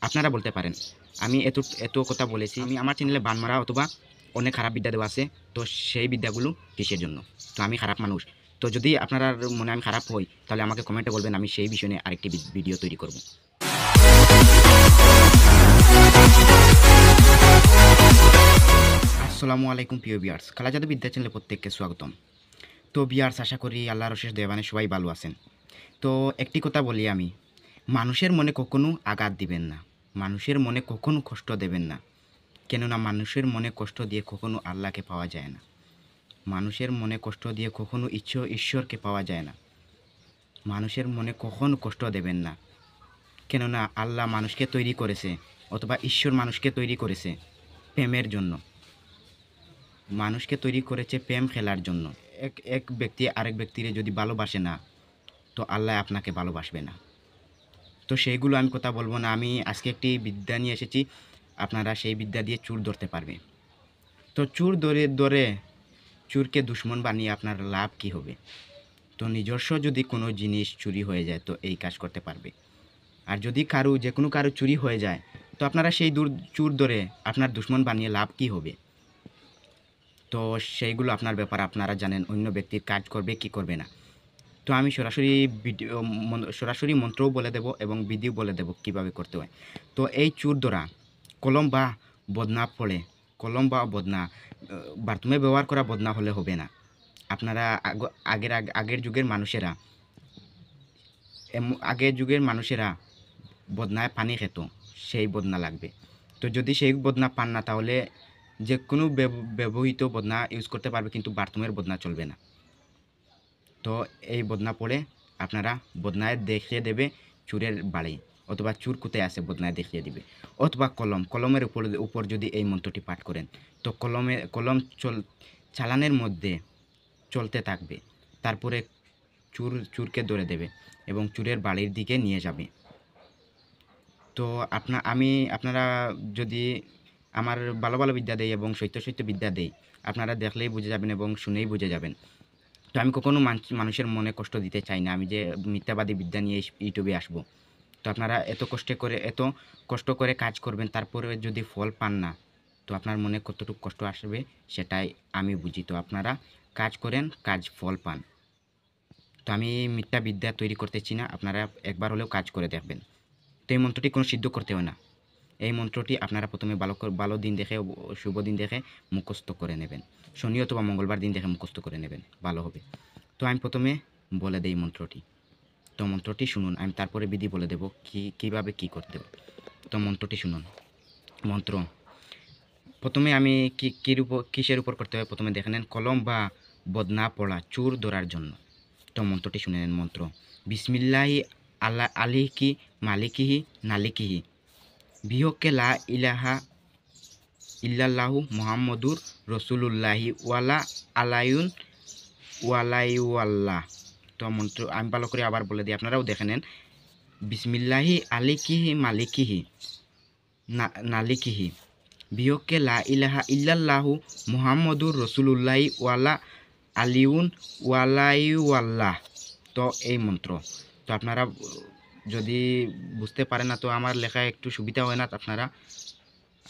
আপনারা বলতে পারেন আমি এত এত কথা বলেছি, আমি আমার চ্যানেলে বান মারা অথবা অনেক খারাপ বিদ্যা দেওয়া আছে, তো সেই বিদ্যাগুলো কিসের জন্য? তো আমি খারাপ মানুষ, তো যদি আপনার মনে আমি খারাপ হই তাহলে আমাকে কমেন্টে বলবেন, আমি সেই বিষয় নিয়ে আরেকটি ভিডিও তৈরি করব। আসসালামু আলাইকুম প্রিয় ভিউয়ার্স, খালা জাদু বিদ্যা চ্যানেলে প্রত্যেককে স্বাগতম। তো ভিউয়ার্স, আশা করি আল্লাহর অশেষ দয়াবানে সবাই ভালো আছেন। তো একটি কথা বলি আমি, মানুষের মনে কখনো আঘাত দিবেন না, মানুষের মনে কখনো কষ্ট দেবেন না, কেননা মানুষের মনে কষ্ট দিয়ে কখনো আল্লাহকে পাওয়া যায় না, মানুষের মনে কষ্ট দিয়ে কখনো ঈশ্বরকে পাওয়া যায় না। মানুষের মনে কখনো কষ্ট দেবেন না, কেননা আল্লাহ মানুষকে তৈরি করেছে, অথবা ঈশ্বর মানুষকে তৈরি করেছে প্রেমের জন্য, মানুষকে তৈরি করেছে প্রেম খেলার জন্য। এক এক ব্যক্তি আরেক ব্যক্তিরে যদি ভালোবাসে না, তো আল্লাহ আপনাকে ভালোবাসবে না। তো সেইগুলো আমি কথা বলবো না, আমি আজকে একটি বিদ্যা নিয়ে এসেছি, আপনারা সেই বিদ্যা দিয়ে চোর ধরতে পারবে। তো চোর ধরে ধরে চোরকে দুশ্মন বানিয়ে আপনার লাভ কি হবে? তো নিজস্ব যদি কোনো জিনিস চুরি হয়ে যায় তো এই কাজ করতে পারবে। আর যদি যে কোনো কারো চুরি হয়ে যায়, তো আপনারা সেই চোর ধরে আপনার দুশ্মন বানিয়ে লাভ কি হবে? তো সেইগুলো আপনার ব্যাপার, আপনারা জানেন অন্য ব্যক্তির কাজ করবে কি করবে না। তো আমি সরাসরি মন্ত্রও বলে দেব এবং বিধিও বলে দেব কিভাবে করতে হয়। তো এই চোর ধরা কলম বা বদনা পড়ে, কলম বা বদনা বাথরুমে ব্যবহার করা বদনা হলে হবে না। আপনারা আগের যুগের মানুষেরা আগের যুগের মানুষেরা বদনায় পানি খেত, সেই বদনা লাগবে। তো যদি সেই বদনা পান না, তাহলে যে কোনো ব্যবহৃত বদনা ইউজ করতে পারবে, কিন্তু বাথরুমের বদনা চলবে না। তো এই বদনা পড়ে আপনারা বদনায় দেখিয়ে দেবে চুরের বাড়ি, অথবা চুর কোথায় আছে বদনায় দেখিয়ে দিবে, অথবা কলমের উপর যদি এই মন্ত্রটি পাঠ করেন, তো কলম চালানের মধ্যে চলতে থাকবে, তারপরে চুরকে ধরে দেবে এবং চুরের বাড়ির দিকে নিয়ে যাবে। তো আপনারা যদি আমার ভালো ভালো বিদ্যা দেই এবং সত্য বিদ্যা দেই, আপনারা দেখলেই বুঝে যাবেন এবং শুনেই বুঝে যাবেন। তো আমি কখনো মানুষের মনে কষ্ট দিতে চাই না, আমি যে মিথ্যাবাদী বিদ্যা নিয়ে ইউটিউবে আসবো। তো আপনারা এত কষ্ট করে কাজ করবেন, তারপরে যদি ফল পান না, তো আপনার মনে কতটুকু কষ্ট আসবে সেটাই আমি বুঝি। তো আপনারা কাজ করেন, ফল পান। তো আমি মিথ্যা বিদ্যা তৈরি করতেছি না, আপনারা একবার হলেও কাজ করে দেখবেন। তো এই মন্ত্রটি কোনো সিদ্ধ করতে হয় না, এই মন্ত্রটি আপনারা প্রথমে ভালো দিন দেখে, শুভ দিন দেখে মুখস্থ করে নেবেন, শনি অথবা মঙ্গলবার দিন দেখে মুখস্থ করে নেবেন, ভালো হবে। তো আমি প্রথমে বলে দেই মন্ত্রটি। তো মন্ত্রটি শুনুন, আমি তারপরে বিধি বলে দেব কীভাবে কী করতে হবে। তো মন্ত্রটি শুনুন। মন্ত্র প্রথমে আমি কিসের উপর করতে হবে প্রথমে দেখে নেন, কলম বা বদনা পড়া চোর ধরার জন্য। তো মন্ত্রটি শুনে নেন। মন্ত্র: বিসমিল্লাহি আলিহি মালিকিহি নালিকিহি বিহকে লা ইলাহা ইল্লাল্লাহু মুহাম্মদুর রসুলুল্লাহি ওয়ালা আলাইউন ওয়ালাইওয়াল্লাহ। তো মন্ত্র আমি ভালো করে আবার বলে দিই, আপনারাও দেখে নেন। বিসমিল্লাহি আলিকিহি মালিকিহি নালিকিহি বিহকে লা ইলাহা ইল্লাল্লাহু মুহাম্মদুর রসুলুল্লাহি ওয়ালা আলিউন ওয়ালাইওয়াল্লাহ। তো এই মন্ত্র, তো আপনারা যদি বুঝতে পারেন না, তো আমার লেখা একটু সুবিধা হয় না, আপনারা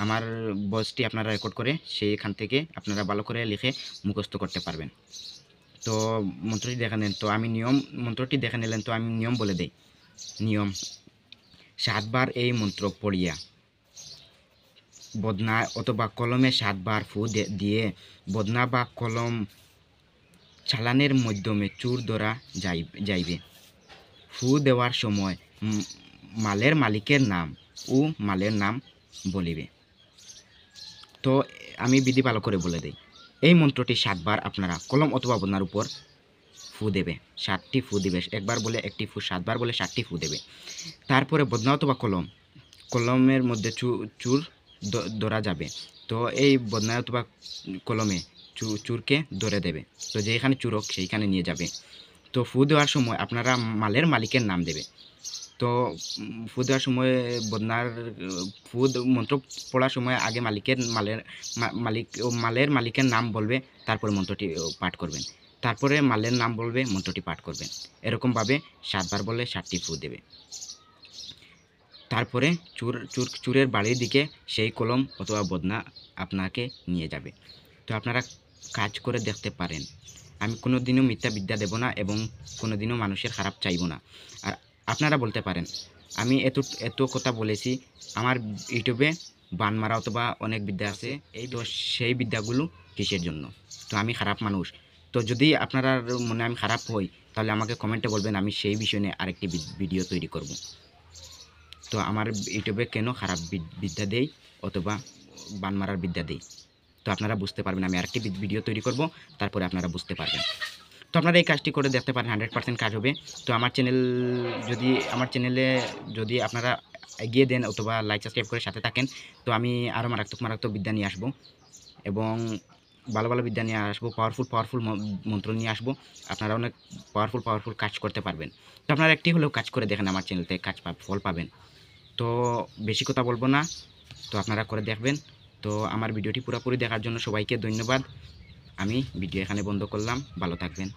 আমার ভয়েসটি আপনারা রেকর্ড করে সেইখান থেকে আপনারা ভালো করে লিখে মুখস্থ করতে পারবেন। তো মন্ত্রটি দেখে নেন। তো আমি মন্ত্রটি দেখে নিলেন, তো আমি নিয়ম বলে দেই। নিয়ম: 7 বার এই মন্ত্র পড়িয়া বদনা অথবা কলমে 7 বার ফু দিয়ে বদনা বা কলম চালানের মাধ্যমে চোর ধরা যাইবে। ফু দেওয়ার সময় মালের মালিকের নাম ও মালের নাম বলিবে। তো আমি বিধি ভালো করে বলে দিই। এই মন্ত্রটি 7 বার আপনারা কলম অথবা বদনার উপর ফু দেবে, 7টি ফু দেবে। একবার বলে একটি ফু, 7 বার বলে 7টি ফু দেবে। তারপরে বদনা অথবা কলমের মধ্যে চুর ধরা যাবে। তো এই বদনা অথবা কলমে চুরকে ধরে দেবে। তো যেখানে চুর হোক সেইখানে নিয়ে যাবে। তো ফু দেওয়ার সময় আপনারা মালের মালিকের নাম দেবে। তো ফু দেওয়ার সময় বদনার মন্ত্র পড়ার সময় আগে মালের মালিকের নাম বলবে, তারপরে মন্ত্রটি পাঠ করবেন। তারপরে মালের নাম বলবে, মন্ত্রটি পাঠ করবেন। এরকমভাবে 7 বার বলে 7টি ফু দেবে। তারপরে চোরের বাড়ির দিকে সেই কলম অথবা বদনা আপনাকে নিয়ে যাবে। তো আপনারা কাজ করে দেখতে পারেন। আমি কোনো দিনও মিথ্যা বিদ্যা দেব না এবং কোনো দিনও মানুষের খারাপ চাইব না। আর আপনারা বলতে পারেন আমি এত কথা বলেছি, আমার ইউটিউবে বান মারা অথবা অনেক বিদ্যা আছে, এই তো সেই বিদ্যাগুলো কিসের জন্য? তো আমি খারাপ মানুষ। তো যদি আপনারা মনে আমি খারাপ হই, তাহলে আমাকে কমেন্টে বলবেন, আমি সেই বিষয় নিয়ে আরেকটি ভিডিও তৈরি করব। তো আমার ইউটিউবে কেন খারাপ বিদ্যা দেই অথবা বান মারার বিদ্যা দেই, তো আপনারা বুঝতে পারবেন। আমি আরেকটি ভিডিও তৈরি করব, তারপরে আপনারা বুঝতে পারবেন। তো আপনারা এই কাজটি করে দেখতে পারেন, 100% কাজ হবে। তো আমার চ্যানেলে যদি আপনারা এগিয়ে দেন অথবা লাইক সাবস্ক্রাইব করে সাথে থাকেন, তো আমি আরও মারাত্মক বিদ্যা নিয়ে আসবো এবং ভালো ভালো বিদ্যা নিয়ে আসবো, পাওয়ারফুল মন্ত্র নিয়ে আসবো। আপনারা অনেক পাওয়ারফুল কাজ করতে পারবেন। তো আপনারা একটি হলেও কাজ করে দেখেন, আমার চ্যানেল থেকে ফল পাবেন। তো বেশি কথা বলবো না, তো আপনারা করে দেখবেন। তো আমার ভিডিওটি পুরোপুরি দেখার জন্য সবাইকে ধন্যবাদ। আমি ভিডিও এখানে বন্ধ করলাম। ভালো থাকবেন।